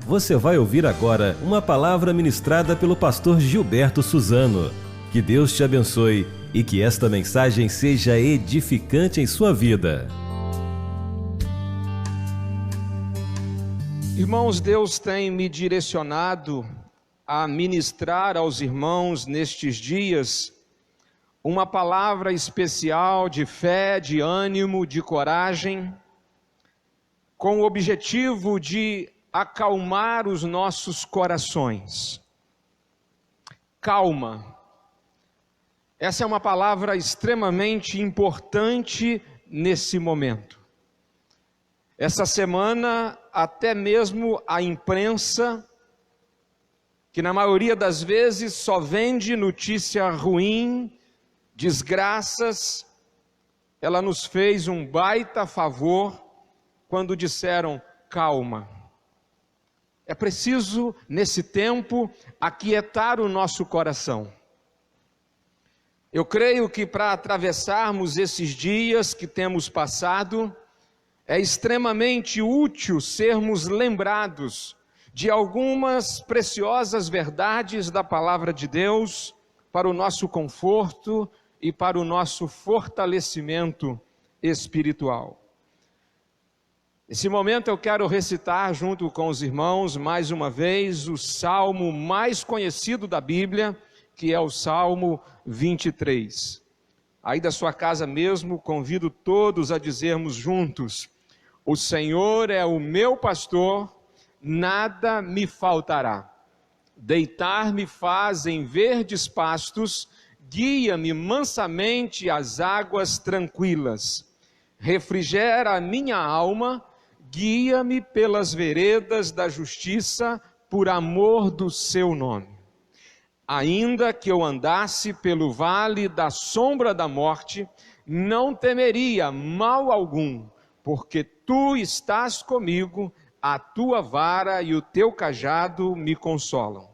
Você vai ouvir agora uma palavra ministrada pelo pastor Gilberto Suzano. Que Deus te abençoe e que esta mensagem seja edificante em sua vida. Irmãos, Deus tem me direcionado a ministrar aos irmãos nestes dias uma palavra especial de fé, de ânimo, de coragem, com o objetivo de acalmar os nossos corações. Calma. Essa é uma palavra extremamente importante nesse momento. Essa semana, até mesmo a imprensa, que na maioria das vezes só vende notícia ruim, desgraças, ela nos fez um baita favor quando disseram calma. É preciso, nesse tempo, aquietar o nosso coração. Eu creio que para atravessarmos esses dias que temos passado, é extremamente útil sermos lembrados de algumas preciosas verdades da palavra de Deus para o nosso conforto e para o nosso fortalecimento espiritual. Nesse momento eu quero recitar junto com os irmãos mais uma vez o salmo mais conhecido da Bíblia, que é o Salmo 23. Aí da sua casa mesmo, convido todos a dizermos juntos: o Senhor é o meu pastor, nada me faltará. Deitar-me faz em verdes pastos, guia-me mansamente às águas tranquilas. Refrigera a minha alma, guia-me pelas veredas da justiça, por amor do seu nome. Ainda que eu andasse pelo vale da sombra da morte, não temeria mal algum, porque tu estás comigo, a tua vara e o teu cajado me consolam.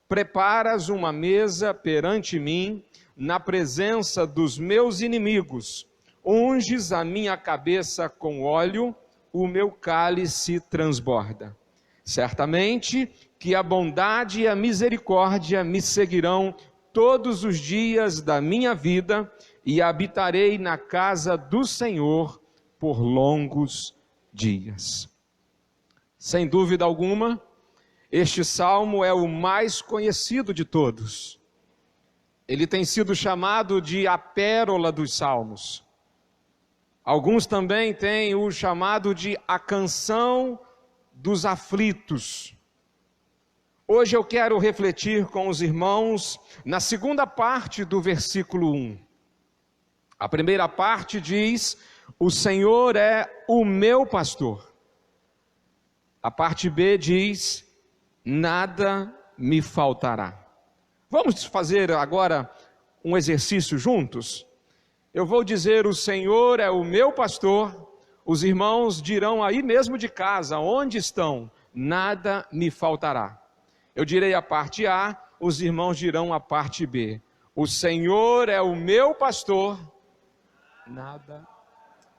Preparas uma mesa perante mim, na presença dos meus inimigos. Unges a minha cabeça com óleo, o meu cálice transborda. Certamente que a bondade e a misericórdia me seguirão todos os dias da minha vida, e habitarei na casa do Senhor por longos dias. Sem dúvida alguma, este salmo é o mais conhecido de todos. Ele tem sido chamado de a pérola dos salmos. Alguns também têm o chamado de a canção dos aflitos. Hoje eu quero refletir com os irmãos na segunda parte do versículo 1. A primeira parte diz: o Senhor é o meu pastor. A parte B diz: nada me faltará. Vamos fazer agora um exercício juntos? Eu vou dizer: o Senhor é o meu pastor. Os irmãos dirão aí mesmo de casa, onde estão? Nada me faltará. Eu direi a parte A, os irmãos dirão a parte B. O Senhor é o meu pastor,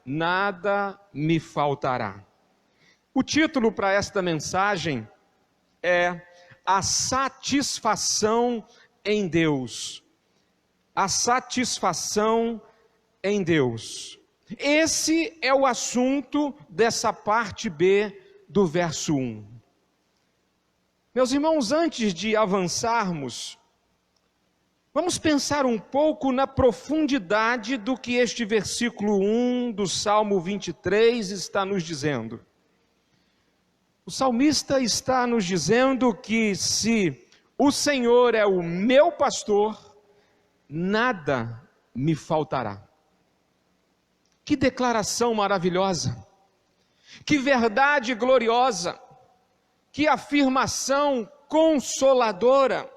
nada me faltará. O título para esta mensagem é A Satisfação em Deus. A satisfação em Deus. Esse é o assunto dessa parte B do verso 1. Meus irmãos, antes de avançarmos, vamos pensar um pouco na profundidade do que este versículo 1 do Salmo 23 está nos dizendo. O salmista está nos dizendo que se o Senhor é o meu pastor, nada me faltará. Que declaração maravilhosa, que verdade gloriosa, que afirmação consoladora.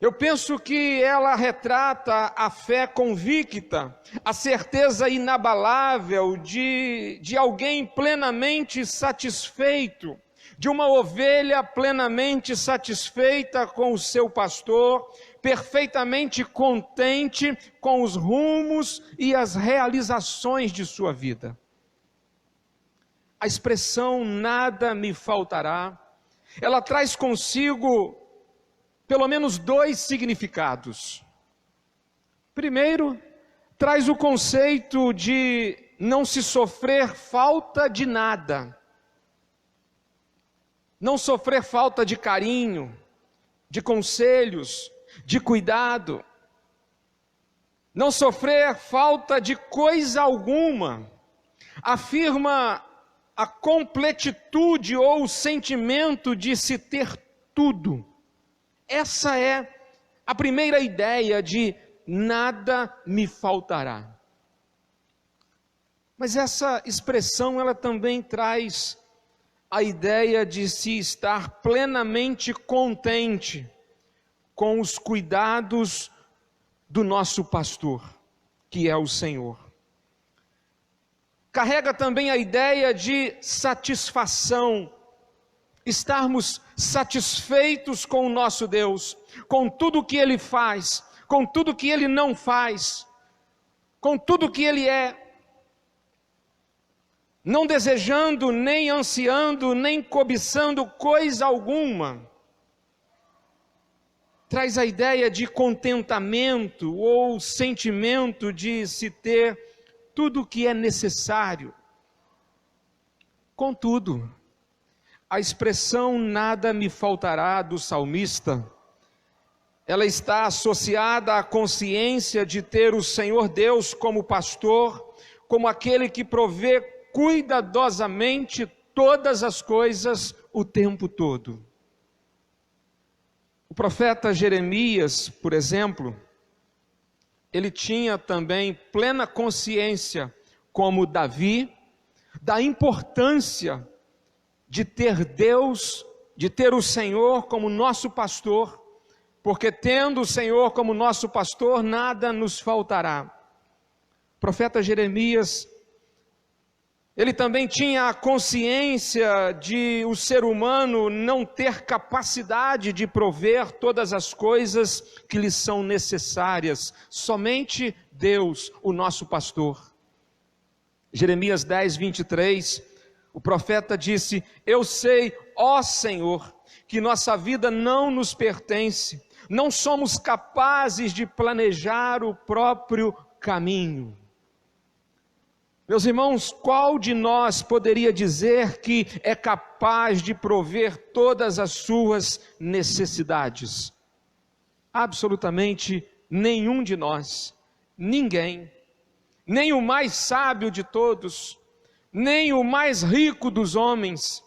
Eu penso que ela retrata a fé convicta, a certeza inabalável de alguém plenamente satisfeito, de uma ovelha plenamente satisfeita com o seu pastor, perfeitamente contente com os rumos e as realizações de sua vida. a expressão nada me faltará, ela traz consigo pelo menos dois significados. Primeiro, traz o conceito de não se sofrer falta de nada. Não sofrer falta de carinho, de conselhos, de cuidado. Não sofrer falta de coisa alguma. Afirma a completitude ou o sentimento de se ter tudo. Essa é a primeira ideia de nada me faltará. Mas essa expressão ela também traz a ideia de se estar plenamente contente com os cuidados do nosso pastor, que é o Senhor. Carrega também a ideia de satisfação, estarmos satisfeitos com o nosso Deus, com tudo que Ele faz, com tudo que Ele não faz, com tudo que Ele é, não desejando, nem ansiando, nem cobiçando coisa alguma. Traz a ideia de contentamento ou sentimento de se ter tudo o que é necessário. Contudo, a expressão nada me faltará do salmista, ela está associada à consciência de ter o Senhor Deus como pastor, como aquele que provê cuidadosamente todas as coisas o tempo todo. O profeta Jeremias, por exemplo, ele tinha também plena consciência, como Davi, da importância de ter Deus, de ter o Senhor como nosso pastor, porque tendo o Senhor como nosso pastor, nada nos faltará. O profeta Jeremias, ele também tinha a consciência de o ser humano não ter capacidade de prover todas as coisas que lhe são necessárias, somente Deus, o nosso pastor. Jeremias 10, 23, o profeta disse: eu sei, ó Senhor, que nossa vida não nos pertence, não somos capazes de planejar o próprio caminho. Meus irmãos, qual de nós poderia dizer que é capaz de prover todas as suas necessidades? Absolutamente nenhum de nós, ninguém, nem o mais sábio de todos, nem o mais rico dos homens,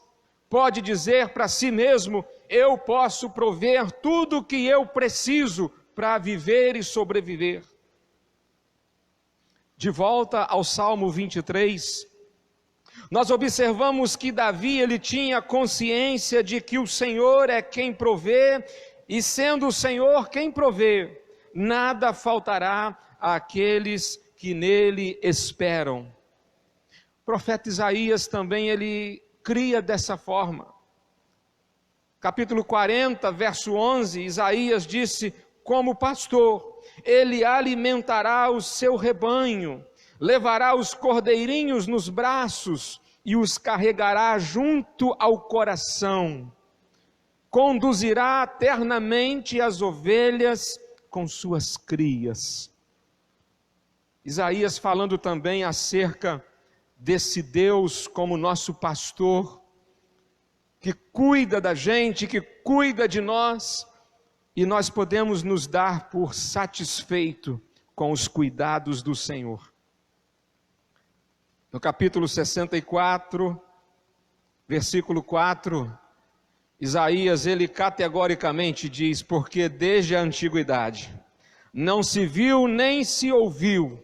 pode dizer para si mesmo: eu posso prover tudo o que eu preciso para viver e sobreviver. De volta ao Salmo 23, nós observamos que Davi, ele tinha consciência de que o Senhor é quem provê, e sendo o Senhor quem provê, nada faltará àqueles que nele esperam. O profeta Isaías também, ele cria dessa forma. Capítulo 40, verso 11, Isaías disse: como pastor, ele alimentará o seu rebanho, levará os cordeirinhos nos braços e os carregará junto ao coração. Conduzirá eternamente as ovelhas com suas crias. Isaías falando também acerca desse Deus como nosso pastor, que cuida da gente, que cuida de nós, e nós podemos nos dar por satisfeito com os cuidados do Senhor. No capítulo 64, versículo 4, Isaías, ele categoricamente diz: porque desde a antiguidade não se viu nem se ouviu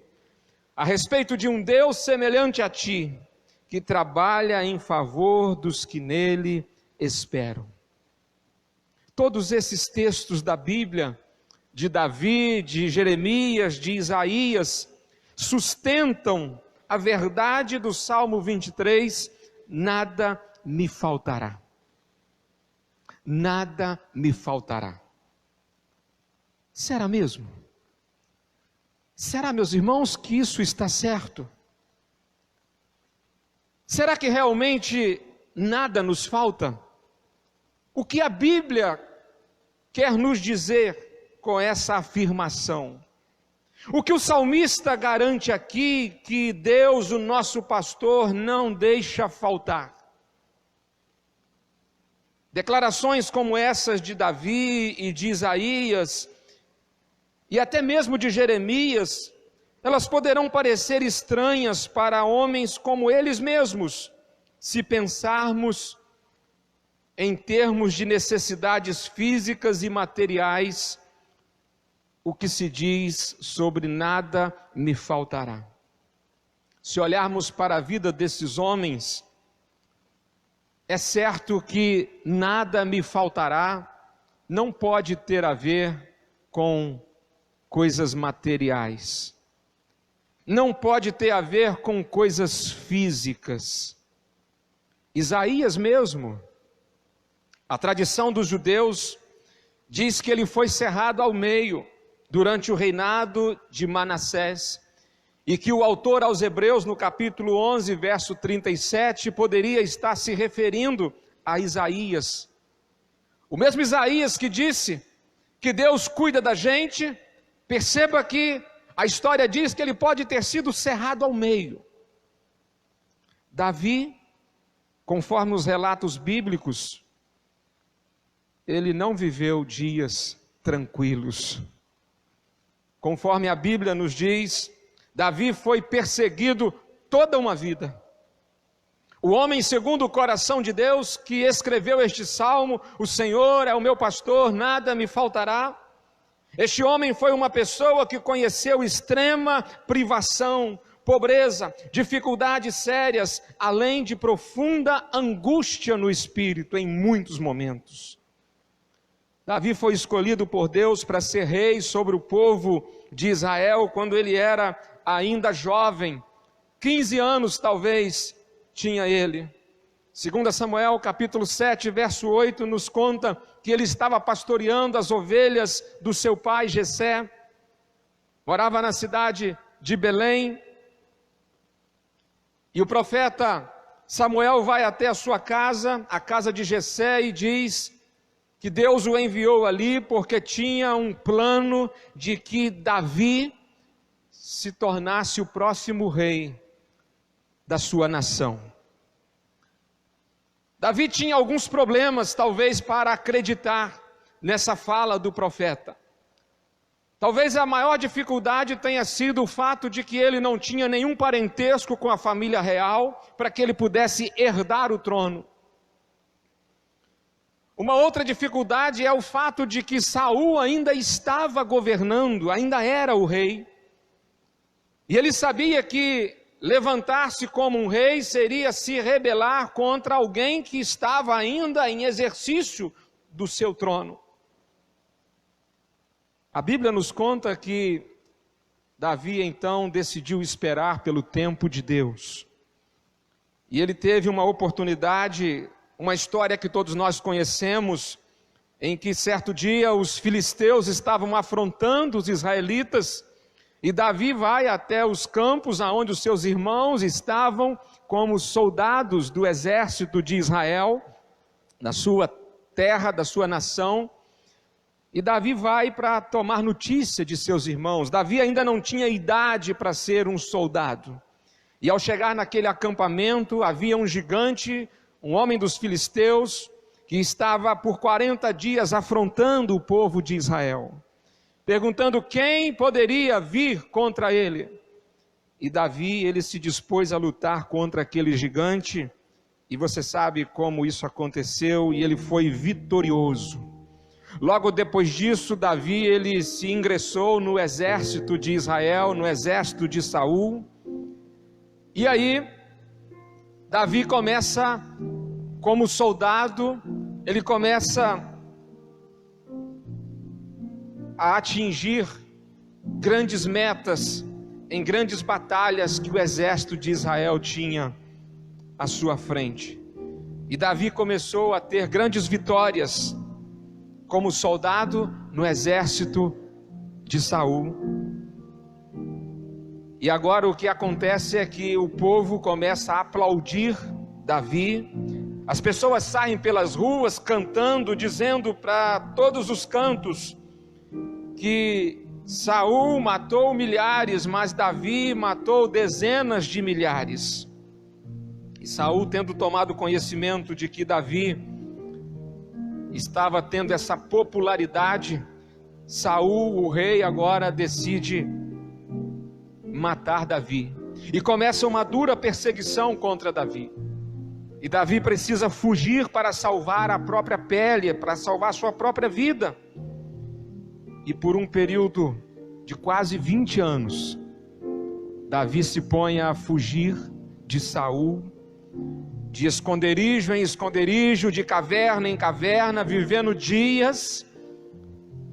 a respeito de um Deus semelhante a ti, que trabalha em favor dos que nele esperam. Todos esses textos da Bíblia, de Davi, de Jeremias, de Isaías, sustentam a verdade do Salmo 23, nada me faltará. Nada me faltará. Será mesmo? Será, meus irmãos, que isso está certo? Será que realmente nada nos falta? O que a Bíblia quer nos dizer com essa afirmação? O que o salmista garante aqui, que Deus, o nosso pastor, não deixa faltar. Declarações como essas de Davi e de Isaías, e até mesmo de Jeremias, elas poderão parecer estranhas para homens como eles mesmos, se pensarmos em termos de necessidades físicas e materiais, o que se diz sobre nada me faltará. Se olharmos para a vida desses homens, é certo que nada me faltará, não pode ter a ver com coisas materiais. Não pode ter a ver com coisas físicas. Isaías mesmo, a tradição dos judeus diz que ele foi cerrado ao meio durante o reinado de Manassés, e que o autor aos Hebreus, no capítulo 11, verso 37, poderia estar se referindo a Isaías. O mesmo Isaías que disse que Deus cuida da gente. Perceba que a história diz que ele pode ter sido cerrado ao meio. Davi, conforme os relatos bíblicos, ele não viveu dias tranquilos. Conforme a Bíblia nos diz, Davi foi perseguido toda uma vida. O homem segundo o coração de Deus que escreveu este salmo, o Senhor é o meu pastor, nada me faltará. Este homem foi uma pessoa que conheceu extrema privação, pobreza, dificuldades sérias, além de profunda angústia no espírito em muitos momentos. Davi foi escolhido por Deus para ser rei sobre o povo de Israel quando ele era ainda jovem, 15 anos talvez tinha ele. 2 Samuel capítulo 7, verso 8 nos conta que ele estava pastoreando as ovelhas do seu pai Jessé, morava na cidade de Belém, e o profeta Samuel vai até a sua casa, a casa de Jessé, e diz que Deus o enviou ali porque tinha um plano de que Davi se tornasse o próximo rei da sua nação. Davi tinha alguns problemas, talvez, para acreditar nessa fala do profeta. Talvez a maior dificuldade tenha sido o fato de que ele não tinha nenhum parentesco com a família real para que ele pudesse herdar o trono. Uma outra dificuldade é o fato de que Saul ainda estava governando, ainda era o rei. E ele sabia que levantar-se como um rei seria se rebelar contra alguém que estava ainda em exercício do seu trono. A Bíblia nos conta que Davi então decidiu esperar pelo tempo de Deus. E ele teve uma oportunidade, uma história que todos nós conhecemos, em que certo dia os filisteus estavam afrontando os israelitas, e Davi vai até os campos onde os seus irmãos estavam como soldados do exército de Israel, da sua terra, da sua nação, e Davi vai para tomar notícia de seus irmãos. Davi ainda não tinha idade para ser um soldado, e ao chegar naquele acampamento, havia um gigante, um homem dos filisteus, que estava por 40 dias afrontando o povo de Israel, perguntando quem poderia vir contra ele. E Davi, ele se dispôs a lutar contra aquele gigante, e você sabe como isso aconteceu, e ele foi vitorioso. Logo depois disso, Davi, ele se ingressou no exército de Israel, no exército de Saul, e aí, Davi começa como soldado, ele começa a atingir grandes metas em grandes batalhas que o exército de Israel tinha à sua frente. E Davi começou a ter grandes vitórias como soldado no exército de Saul. E agora o que acontece é que o povo começa a aplaudir Davi. As pessoas saem pelas ruas cantando, dizendo para todos os cantos que Saul matou milhares, mas Davi matou dezenas de milhares. E Saul, tendo tomado conhecimento de que Davi estava tendo essa popularidade, Saul, o rei, agora decide matar Davi. E começa uma dura perseguição contra Davi. E Davi precisa fugir para salvar a própria pele, para salvar a sua própria vida. E por um período de quase 20 anos, Davi se põe a fugir de Saul, de esconderijo em esconderijo, de caverna em caverna, vivendo dias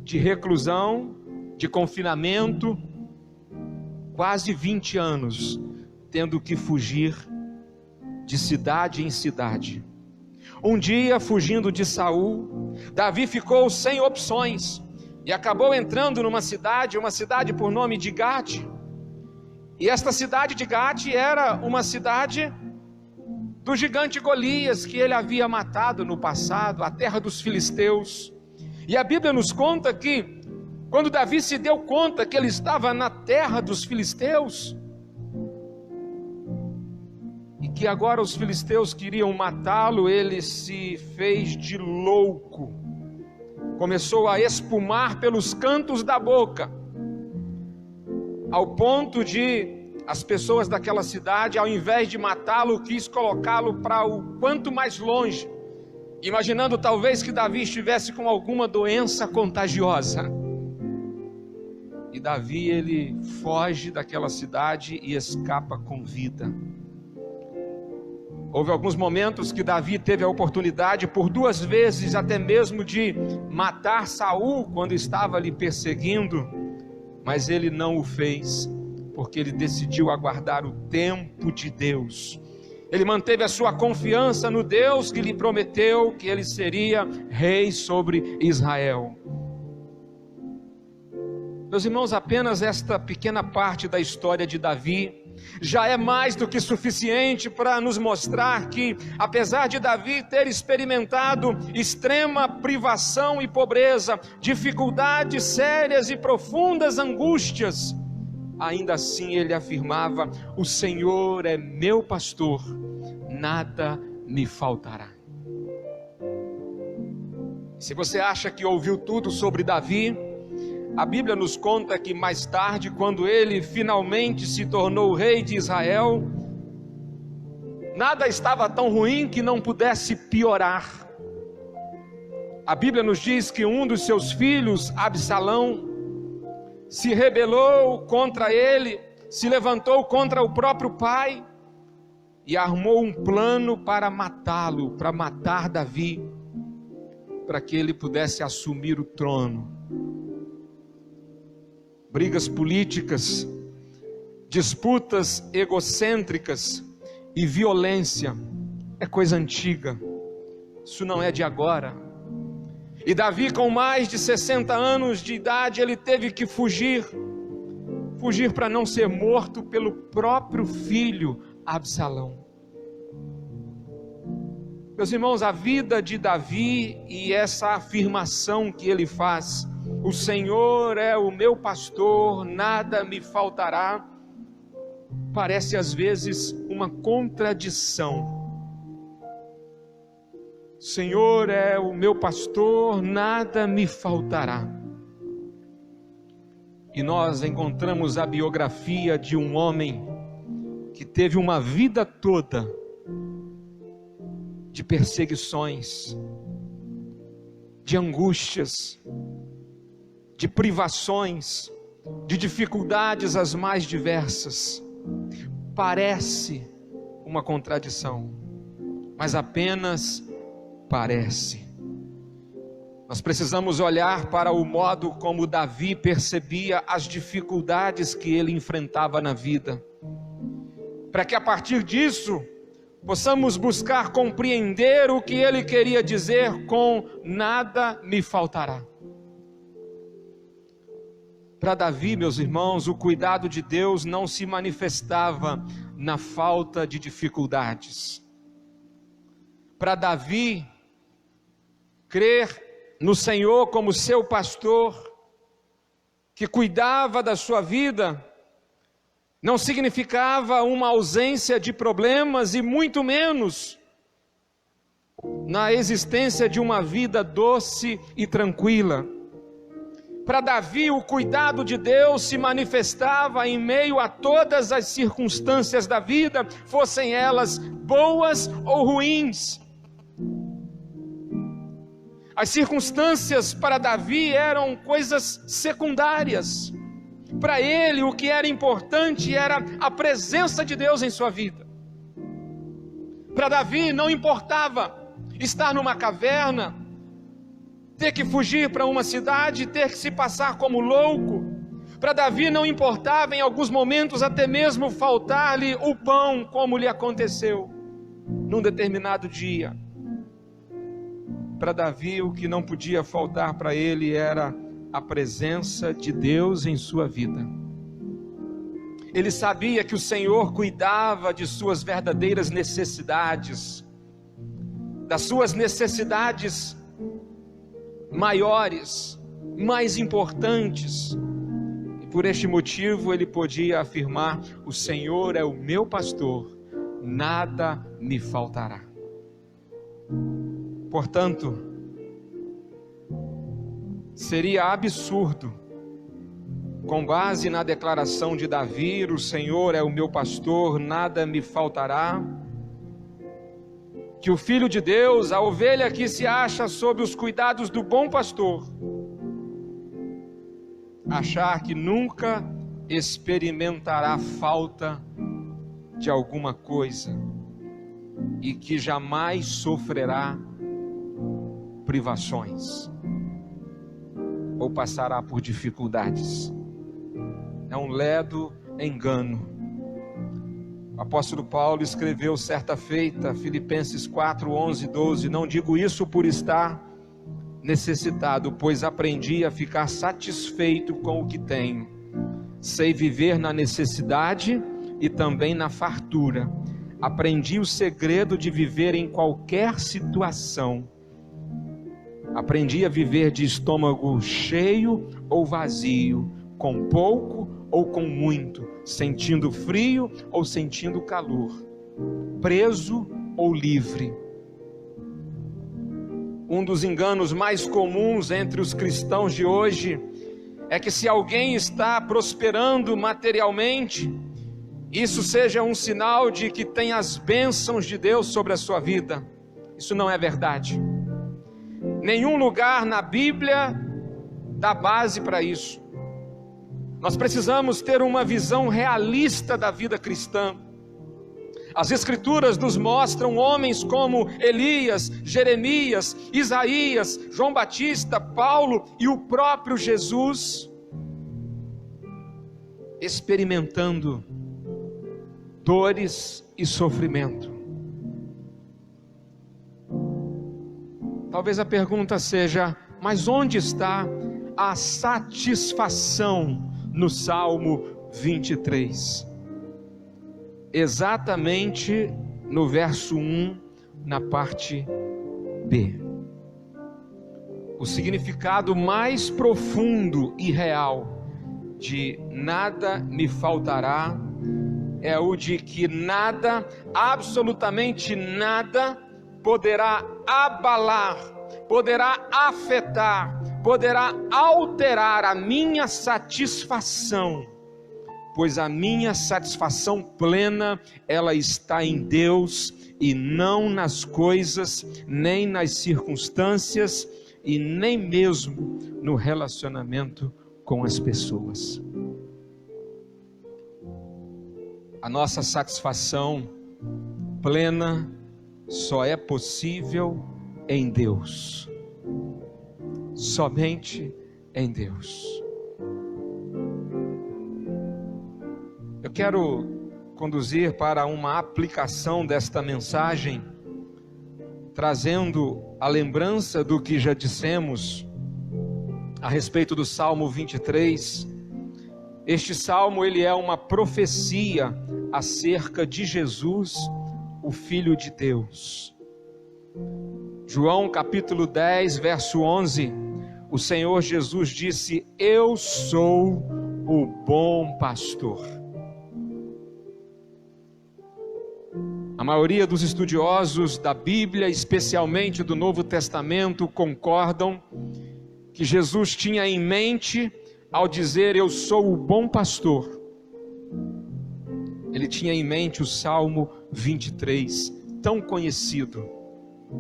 de reclusão, de confinamento, quase 20 anos, tendo que fugir de cidade em cidade. Um dia, fugindo de Saul, Davi ficou sem opções e acabou entrando numa cidade, por nome de Gate. E esta cidade de Gate era uma cidade do gigante Golias, que ele havia matado no passado, a terra dos filisteus. E a Bíblia nos conta que, quando Davi se deu conta que ele estava na terra dos filisteus, e que agora os filisteus queriam matá-lo, ele se fez de louco, começou a espumar pelos cantos da boca, ao ponto de as pessoas daquela cidade, ao invés de matá-lo, quis colocá-lo para o quanto mais longe, imaginando talvez que Davi estivesse com alguma doença contagiosa. E Davi, ele foge daquela cidade e escapa com vida. Houve alguns momentos que Davi teve a oportunidade, por 2 vezes até mesmo, de matar Saul quando estava lhe perseguindo, mas ele não o fez, porque ele decidiu aguardar o tempo de Deus. Ele manteve a sua confiança no Deus que lhe prometeu que ele seria rei sobre Israel. Meus irmãos, apenas esta pequena parte da história de Davi já é mais do que suficiente para nos mostrar que, apesar de Davi ter experimentado extrema privação e pobreza, dificuldades sérias e profundas angústias, ainda assim ele afirmava: o Senhor é meu pastor, nada me faltará. Se você acha que ouviu tudo sobre Davi, a Bíblia nos conta que mais tarde, quando ele finalmente se tornou rei de Israel, nada estava tão ruim que não pudesse piorar. A Bíblia nos diz que um dos seus filhos, Absalão, se rebelou contra ele, se levantou contra o próprio pai e armou um plano para matá-lo, para matar Davi, para que ele pudesse assumir o trono. Brigas políticas, disputas egocêntricas e violência é coisa antiga, isso não é de agora. E Davi, com mais de 60 anos de idade, ele teve que fugir para não ser morto pelo próprio filho Absalão. Meus irmãos, a vida de Davi e essa afirmação que ele faz: o Senhor é o meu pastor, nada me faltará, parece às vezes uma contradição. Senhor é o meu pastor, nada me faltará. E nós encontramos a biografia de um homem que teve uma vida toda de perseguições, de angústias, de privações, de dificuldades as mais diversas. Parece uma contradição, mas apenas parece. Nós precisamos olhar para o modo como Davi percebia as dificuldades que ele enfrentava na vida, para que a partir disso possamos buscar compreender o que ele queria dizer com nada me faltará. Para Davi, meus irmãos, o cuidado de Deus não se manifestava na falta de dificuldades. Para Davi, crer no Senhor como seu pastor, que cuidava da sua vida, não significava uma ausência de problemas e muito menos na existência de uma vida doce e tranquila. Para Davi, o cuidado de Deus se manifestava em meio a todas as circunstâncias da vida, fossem elas boas ou ruins. As circunstâncias para Davi eram coisas secundárias. Para ele, o que era importante era a presença de Deus em sua vida. Para Davi, não importava estar numa caverna, ter que fugir para uma cidade, ter que se passar como louco. Para Davi não importava em alguns momentos até mesmo faltar-lhe o pão, como lhe aconteceu num determinado dia. Para Davi o que não podia faltar para ele era a presença de Deus em sua vida. Ele sabia que o Senhor cuidava de suas verdadeiras necessidades, das suas necessidades maiores, mais importantes, e por este motivo ele podia afirmar: o Senhor é o meu pastor, nada me faltará. Portanto, seria absurdo, com base na declaração de Davi: o Senhor é o meu pastor, nada me faltará, que o Filho de Deus, a ovelha que se acha sob os cuidados do bom pastor, achar que nunca experimentará falta de alguma coisa e que jamais sofrerá privações ou passará por dificuldades. É um ledo engano. O apóstolo Paulo escreveu certa feita, Filipenses 4, 11 e 12: não digo isso por estar necessitado, pois aprendi a ficar satisfeito com o que tenho. Sei viver na necessidade e também na fartura. Aprendi o segredo de viver em qualquer situação. Aprendi a viver de estômago cheio ou vazio, com pouco ou com muito, sentindo frio ou sentindo calor, preso ou livre. Um dos enganos mais comuns entre os cristãos de hoje é que se alguém está prosperando materialmente, isso seja um sinal de que tem as bênçãos de Deus sobre a sua vida. Isso não é verdade. Nenhum lugar na Bíblia dá base para isso. Nós precisamos ter uma visão realista da vida cristã. As Escrituras nos mostram homens como Elias, Jeremias, Isaías, João Batista, Paulo e o próprio Jesus experimentando dores e sofrimento. Talvez a pergunta seja: mas onde está a satisfação no Salmo 23? Exatamente no verso 1, na parte B. O significado mais profundo e real de nada me faltará é o de que nada, absolutamente nada, poderá abalar, poderá afetar, poderá alterar a minha satisfação, pois a minha satisfação plena, ela está em Deus e não nas coisas, nem nas circunstâncias e nem mesmo no relacionamento com as pessoas. A nossa satisfação plena só é possível em Deus, somente em Deus. Eu quero conduzir para uma aplicação desta mensagem, trazendo a lembrança do que já dissemos a respeito do Salmo 23, Este salmo, ele é uma profecia acerca de Jesus, o Filho de Deus. João capítulo 10, verso 11, o Senhor Jesus disse: eu sou o bom pastor. A maioria dos estudiosos da Bíblia, especialmente do Novo Testamento, concordam que Jesus tinha em mente, ao dizer eu sou o bom pastor, ele tinha em mente o Salmo 23, tão conhecido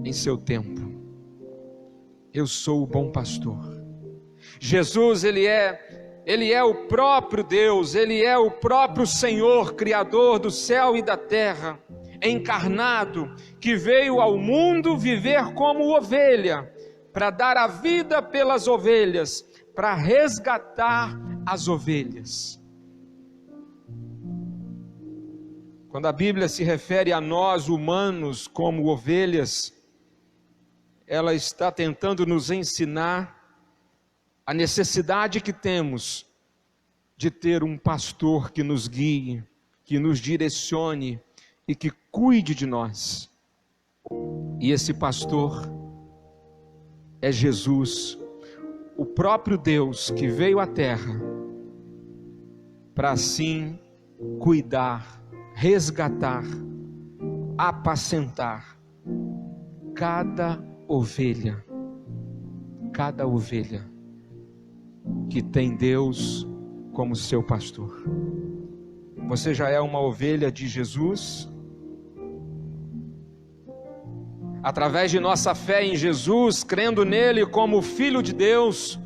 em seu tempo. Eu sou o bom pastor. Jesus, ele é o próprio Deus, ele é o próprio Senhor, Criador do céu e da terra, encarnado, que veio ao mundo viver como ovelha, para dar a vida pelas ovelhas, para resgatar as ovelhas. Quando a Bíblia se refere a nós humanos como ovelhas, ela está tentando nos ensinar a necessidade que temos de ter um pastor que nos guie, que nos direcione e que cuide de nós. E esse pastor é Jesus, o próprio Deus que veio à terra para assim cuidar, resgatar, apacentar cada ovelha que tem Deus como seu pastor. Você já é uma ovelha de Jesus? Através de nossa fé em Jesus, crendo nele como Filho de Deus,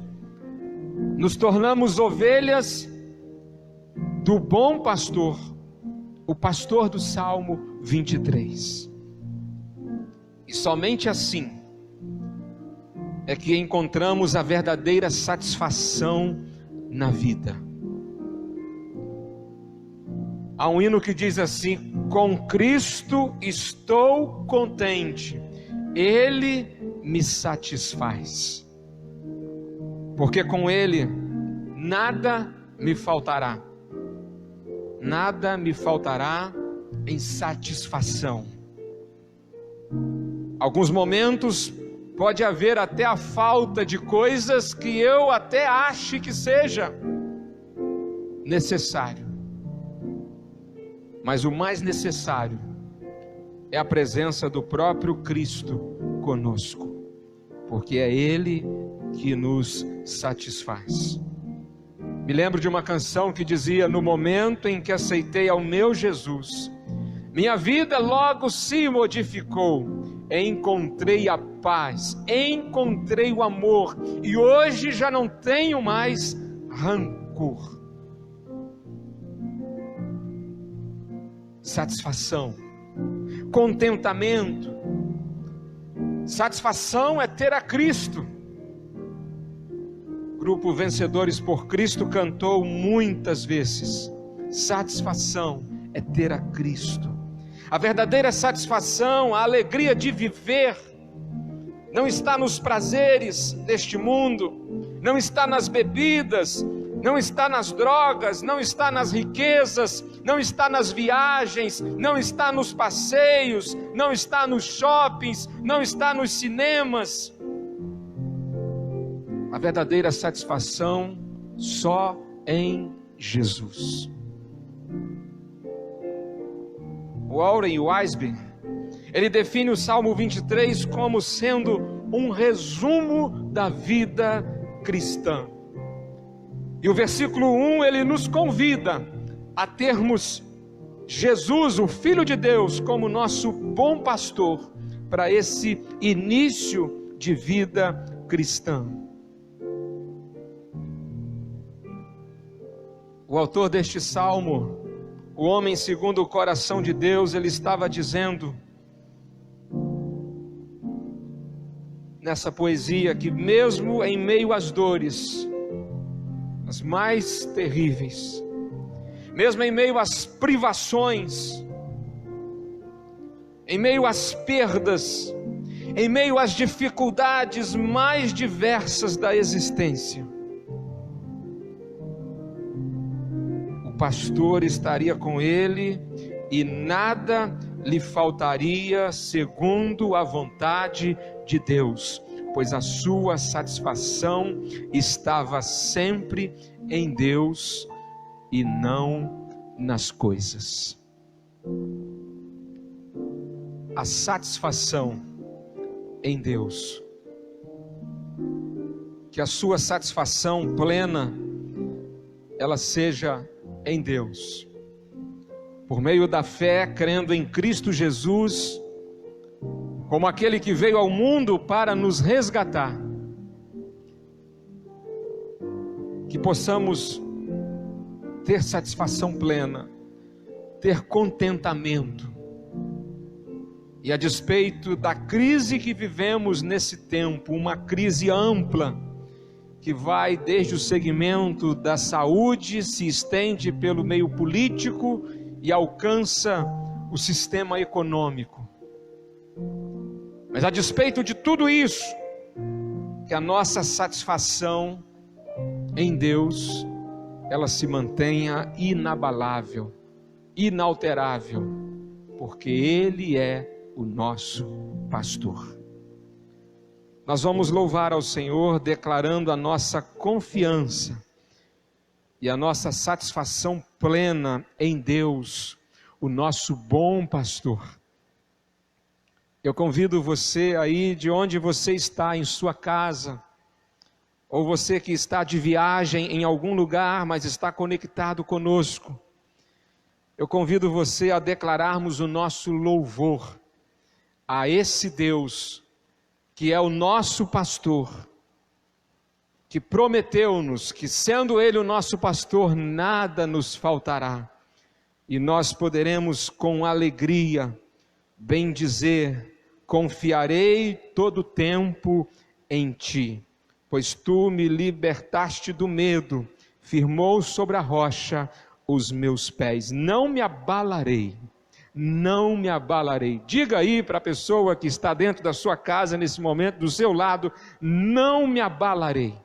nos tornamos ovelhas do bom pastor, o pastor do Salmo 23. E somente assim é que encontramos a verdadeira satisfação na vida. Há um hino que diz assim: com Cristo estou contente, Ele me satisfaz, porque com Ele nada me faltará em satisfação. Alguns momentos pode haver até a falta de coisas que eu até ache que seja necessário, mas o mais necessário é a presença do próprio Cristo conosco, porque é Ele que nos satisfaz. Me lembro de uma canção que dizia: no momento em que aceitei ao meu Jesus, minha vida logo se modificou, encontrei a paz, encontrei o amor, e hoje já não tenho mais rancor. Satisfação, contentamento. Satisfação é ter a Cristo. O grupo Vencedores por Cristo cantou muitas vezes: satisfação é ter a Cristo. A verdadeira satisfação, a alegria de viver, não está nos prazeres deste mundo, não está nas bebidas, não está nas drogas, não está nas riquezas, não está nas viagens, não está nos passeios, não está nos shoppings, não está nos cinemas. A verdadeira satisfação só em Jesus. Warren Wiersbe, ele define o Salmo 23 como sendo um resumo da vida cristã. E o versículo 1, ele nos convida a termos Jesus, o Filho de Deus, como nosso bom pastor, para esse início de vida cristã. O autor deste salmo, o homem segundo o coração de Deus, ele estava dizendo nessa poesia que mesmo em meio às dores, as mais terríveis, mesmo em meio às privações, em meio às perdas, em meio às dificuldades mais diversas da existência, pastor estaria com ele e nada lhe faltaria segundo a vontade de Deus, pois a sua satisfação estava sempre em Deus e não nas coisas. A satisfação em Deus. Que a sua satisfação plena, ela seja em Deus. Por meio da fé, crendo em Cristo Jesus, como aquele que veio ao mundo para nos resgatar. Que possamos ter satisfação plena, ter contentamento. E a despeito da crise que vivemos nesse tempo, uma crise ampla, que vai desde o segmento da saúde, se estende pelo meio político e alcança o sistema econômico. Mas a despeito de tudo isso, que a nossa satisfação em Deus, ela se mantenha inabalável, inalterável, porque Ele é o nosso pastor. Nós vamos louvar ao Senhor, declarando a nossa confiança e a nossa satisfação plena em Deus, o nosso bom pastor. Eu convido você aí, de onde você está, em sua casa, ou você que está de viagem em algum lugar, mas está conectado conosco, eu convido você a declararmos o nosso louvor a esse Deus, que é o nosso pastor, que prometeu-nos que, sendo Ele o nosso pastor, nada nos faltará, e nós poderemos com alegria bendizer: confiarei todo o tempo em Ti, pois Tu me libertaste do medo, firmou sobre a rocha os meus pés, não me abalarei. Não me abalarei. Diga aí para a pessoa que está dentro da sua casa nesse momento, do seu lado: não me abalarei,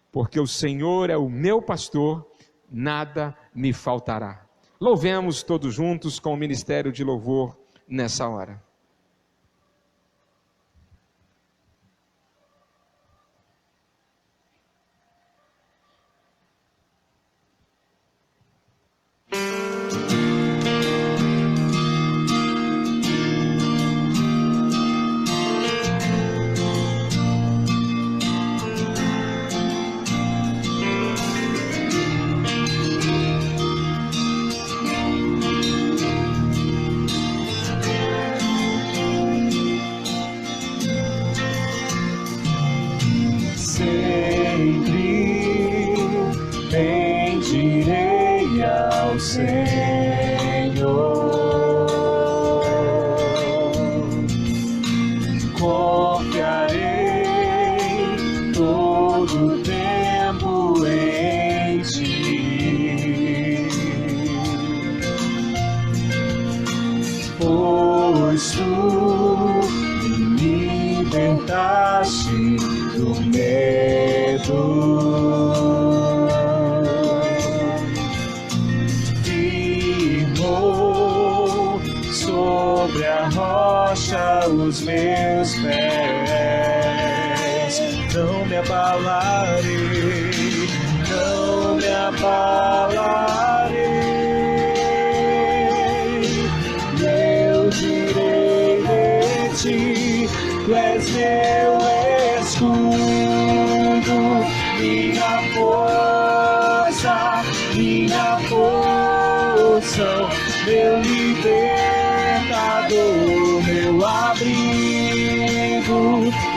porque o Senhor é o meu pastor, nada me faltará. Louvemos todos juntos com o ministério de louvor nessa hora. Os meus pés, não me abalarei, não me abalarei. Eu direi de Ti, Tu és meu escudo, minha força, meu libertador, meu abrigo,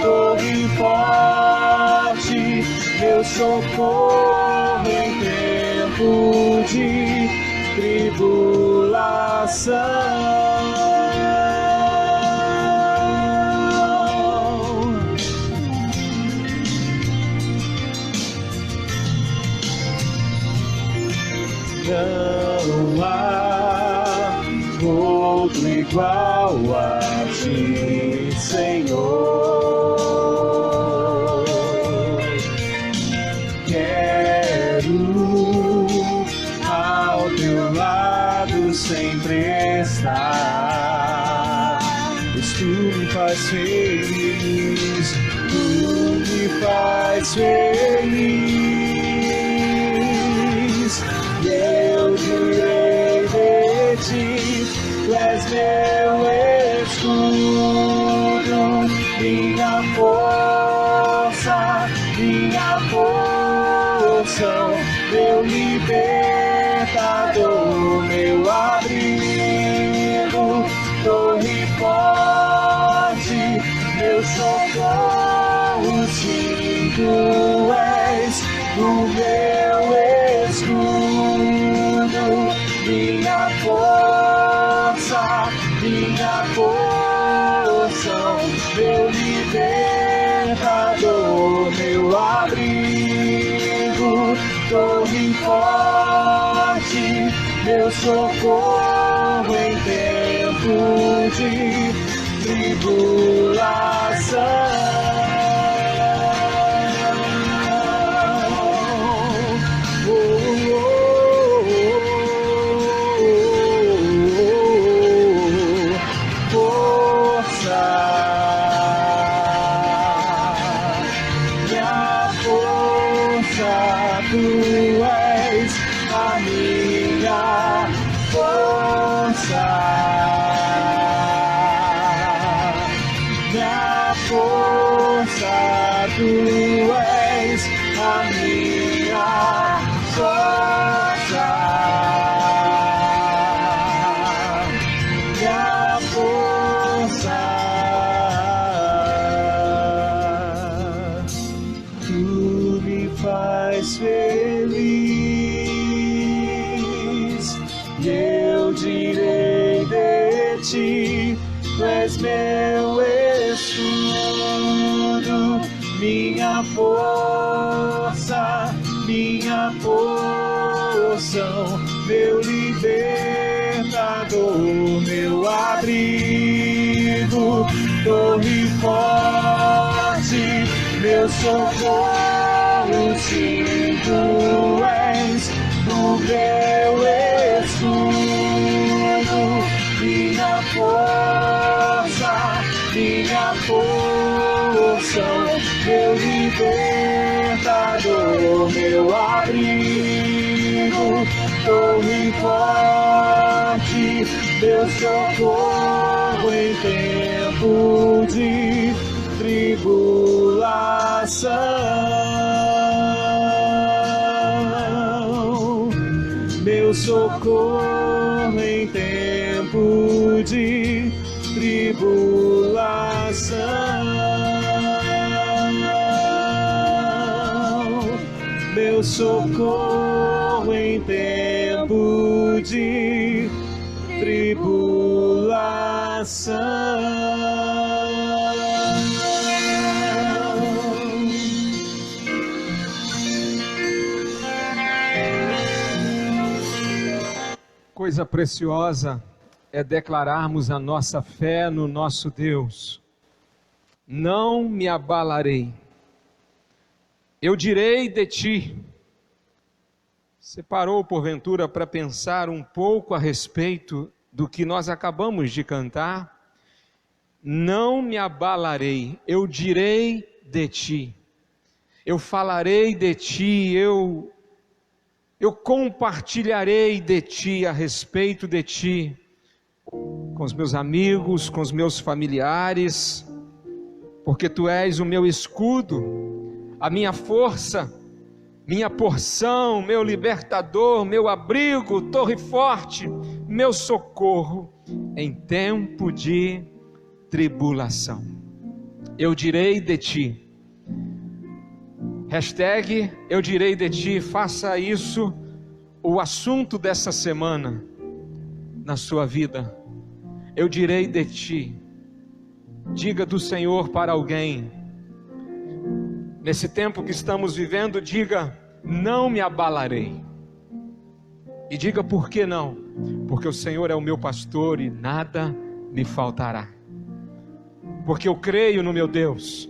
torre forte, meu socorro em tempo de tribulação. Não há outro igual a Ti, Senhor. Quero ao Pois tu me faz feliz, tu me faz feliz. E eu direi de ti, tu és meu escudo, minha força, minha porção, meu libertador, meu abrigo, torre forte, meu socorro, sim, tu és o meu escudo, minha força, minha porção, meu libertador, meu abrigo, torre forte, meu socorro em tempo de tribulação. Tu és a minha força, tu és a minha força, minha força. Tu me faz feliz, e eu direi de ti, tu és meu escudo, minha força, minha porção, meu libertador, meu abrigo, torre forte, meu socorro, sim, tu és o meu escudo, minha força, minha porção, meu libertador, meu abrigo, torre forte, meu socorro em tempo de tribulação, meu socorro em tempo de tribulação, meu socorro em tempo de tribulação. Coisa preciosa é declararmos a nossa fé no nosso Deus. Não me abalarei. Eu direi de ti. Você parou porventura para pensar um pouco a respeito do que nós acabamos de cantar? Não me abalarei, eu direi de ti. Eu falarei de ti, eu compartilharei de ti, a respeito de ti, com os meus amigos, com os meus familiares, porque tu és o meu escudo, a minha força, minha porção, meu libertador, meu abrigo, torre forte, meu socorro em tempo de tribulação. Eu direi de ti. Hashtag eu direi de ti, faça isso o assunto dessa semana na sua vida. Eu direi de ti. Diga do Senhor para alguém. Nesse tempo que estamos vivendo, diga: não me abalarei. E diga por que não? Porque o Senhor é o meu pastor e nada me faltará. Porque eu creio no meu Deus.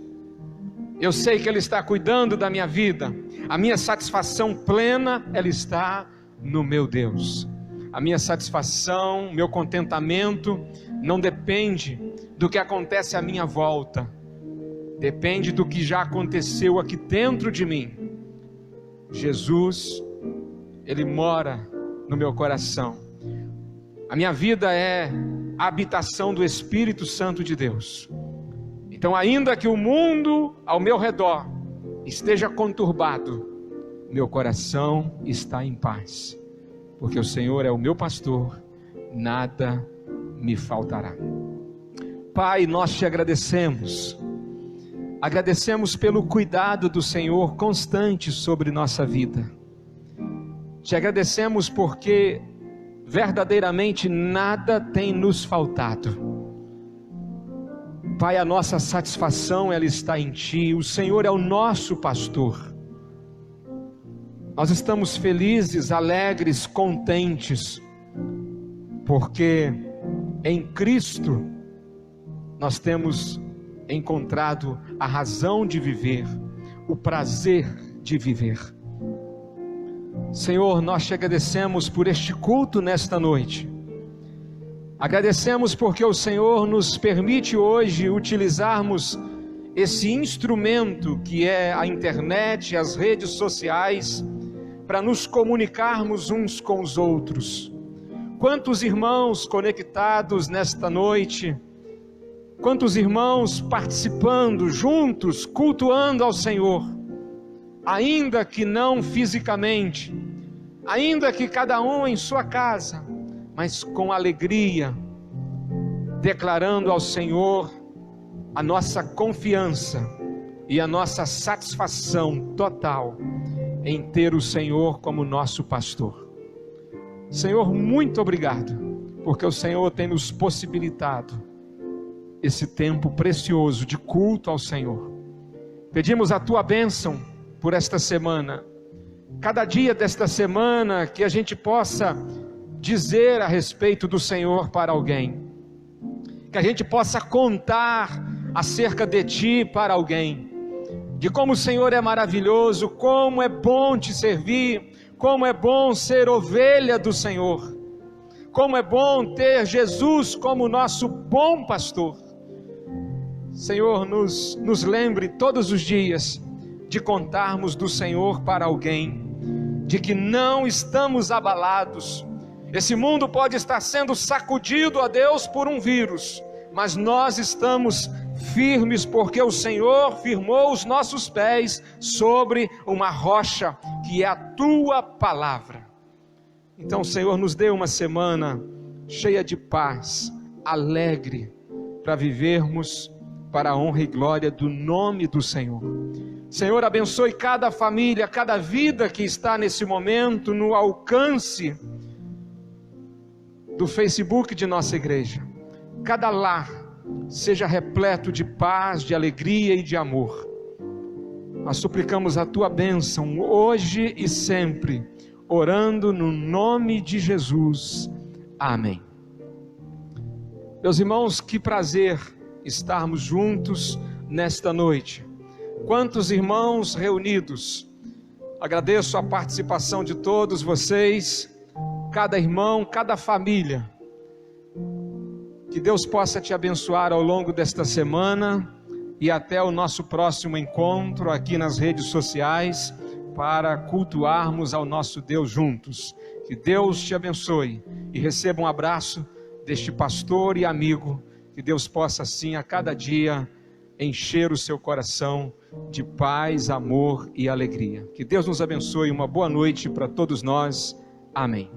Eu sei que Ele está cuidando da minha vida. A minha satisfação plena, ela está no meu Deus. A minha satisfação, meu contentamento não depende do que acontece à minha volta, depende do que já aconteceu aqui dentro de mim. Jesus, Ele mora no meu coração. A minha vida é a habitação do Espírito Santo de Deus. Então, ainda que o mundo ao meu redor esteja conturbado, meu coração está em paz, porque o Senhor é o meu pastor, nada me faltará. Pai, nós te agradecemos pelo cuidado do Senhor constante sobre nossa vida. Te agradecemos porque verdadeiramente nada tem nos faltado. Pai, a nossa satisfação ela está em Ti, o Senhor é o nosso pastor. Nós estamos felizes, alegres, contentes, porque em Cristo nós temos encontrado a razão de viver, o prazer de viver. Senhor, nós te agradecemos por este culto nesta noite. Agradecemos porque o Senhor nos permite hoje utilizarmos esse instrumento que é a internet, as redes sociais, para nos comunicarmos uns com os outros. Quantos irmãos conectados nesta noite, quantos irmãos participando juntos, cultuando ao Senhor, ainda que não fisicamente, ainda que cada um em sua casa, mas com alegria, declarando ao Senhor a nossa confiança e a nossa satisfação total em ter o Senhor como nosso pastor. Senhor, muito obrigado, porque o Senhor tem nos possibilitado esse tempo precioso de culto ao Senhor. Pedimos a Tua bênção por esta semana, cada dia desta semana, que a gente possa dizer a respeito do Senhor para alguém, que a gente possa contar acerca de Ti para alguém, de como o Senhor é maravilhoso, como é bom Te servir, como é bom ser ovelha do Senhor, como é bom ter Jesus como nosso bom pastor. Senhor, nos lembre todos os dias de contarmos do Senhor para alguém, de que não estamos abalados. Esse mundo pode estar sendo sacudido, a Deus, por um vírus, mas nós estamos firmes porque o Senhor firmou os nossos pés sobre uma rocha, que é a Tua palavra. Então, Senhor, nos dê uma semana cheia de paz, alegre, para vivermos para a honra e glória do nome do Senhor. Senhor, abençoe cada família, cada vida que está nesse momento no alcance do Facebook de nossa igreja. Cada lar seja repleto de paz, de alegria e de amor. Nós suplicamos a Tua bênção hoje e sempre, orando no nome de Jesus. Amém. Meus irmãos, que prazer estarmos juntos nesta noite. Quantos irmãos reunidos. Agradeço a participação de todos vocês, cada irmão, cada família. Que Deus possa te abençoar ao longo desta semana e até o nosso próximo encontro aqui nas redes sociais para cultuarmos ao nosso Deus juntos. Que Deus te abençoe e receba um abraço deste pastor e amigo. Que Deus possa assim a cada dia encher o seu coração de paz, amor e alegria. Que Deus nos abençoe. Uma boa noite para todos nós. Amém.